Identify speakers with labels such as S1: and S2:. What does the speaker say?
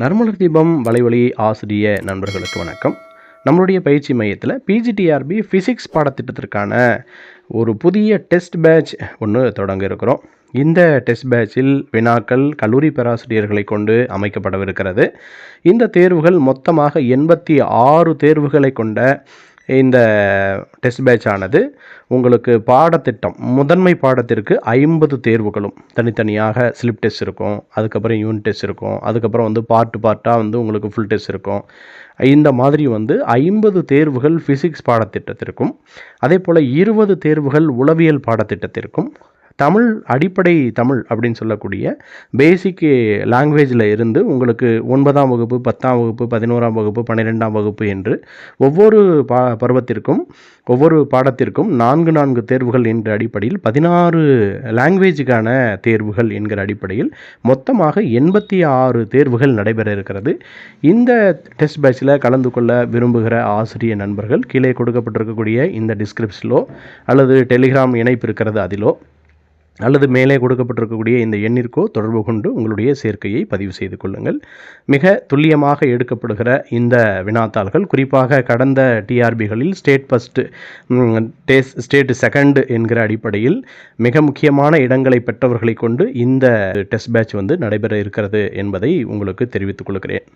S1: நறுமலர் தீபம் வலைவழி ஆசிரிய நண்பர்களுக்கு வணக்கம். நம்மளுடைய பயிற்சி மையத்தில் பிஜிடிஆர்பி ஃபிசிக்ஸ் பாடத்திட்டத்திற்கான ஒரு புதிய டெஸ்ட் பேட்ச் ஒன்று தொடங்க இருக்கிறோம். இந்த டெஸ்ட் பேட்சில் வினாக்கள் கல்லூரி பேராசிரியர்களை கொண்டு அமைக்கப்படவிருக்கிறது. இந்த தேர்வுகள் மொத்தமாக 86 தேர்வுகளை கொண்ட இந்த டெஸ்ட் பேட்ச் ஆனது உங்களுக்கு பாடத்திட்டம் முதன்மை பாடத்திற்கு 50 தேர்வுகளும் தனித்தனியாக ஸ்லிப் டெஸ்ட் இருக்கும், அதுக்கப்புறம் யூனிட் டெஸ்ட் இருக்கும், அதுக்கப்புறம் பார்ட்டாக உங்களுக்கு ஃபுல் டெஸ்ட் இருக்கும். இந்த மாதிரி 50 தேர்வுகள் ஃபிசிக்ஸ் பாடத்திட்டத்திற்கும், அதே போல் 20 தேர்வுகள் உளவியல் பாடத்திட்டத்திற்கும், அடிப்படை தமிழ் அப்படின்னு சொல்லக்கூடிய பேசிக் லாங்குவேஜில் இருந்து உங்களுக்கு 9ஆம் வகுப்பு, 10ஆம் வகுப்பு, 11ஆம் வகுப்பு, 12ஆம் வகுப்பு என்று ஒவ்வொரு பருவத்திற்கும் ஒவ்வொரு பாடத்திற்கும் 4 தேர்வுகள் என்கிற அடிப்படையில் 16 லாங்குவேஜுக்கான தேர்வுகள் என்கிற அடிப்படையில் மொத்தமாக 86 தேர்வுகள் நடைபெற இருக்கிறது. இந்த டெஸ்ட் பேட்சில் கலந்து கொள்ள விரும்புகிற ஆசிரிய நண்பர்கள் கீழே கொடுக்கப்பட்டிருக்கக்கூடிய இந்த டிஸ்கிரிப்ஷனிலோ அல்லது டெலிகிராம் இணைப்பு இருக்கிறது அதிலோ அல்லது மேலே கொடுக்கப்பட்டிருக்கக்கூடிய இந்த எண்ணிற்கோ தொடர்பு கொண்டு உங்களுடைய சேர்க்கையை பதிவு செய்து கொள்ளுங்கள். மிக துல்லியமாக எடுக்கப்படுகிற இந்த வினாத்தாள்கள் குறிப்பாக கடந்த டிஆர்பிகளில் ஸ்டேட் ஃபஸ்ட்டு, ஸ்டேட் செகண்ட் என்கிற அடிப்படையில் மிக முக்கியமான இடங்களை பெற்றவர்களை கொண்டு இந்த டெஸ்ட் பேட்ச் நடைபெற இருக்கிறது என்பதை உங்களுக்கு தெரிவித்துக் கொள்கிறேன்.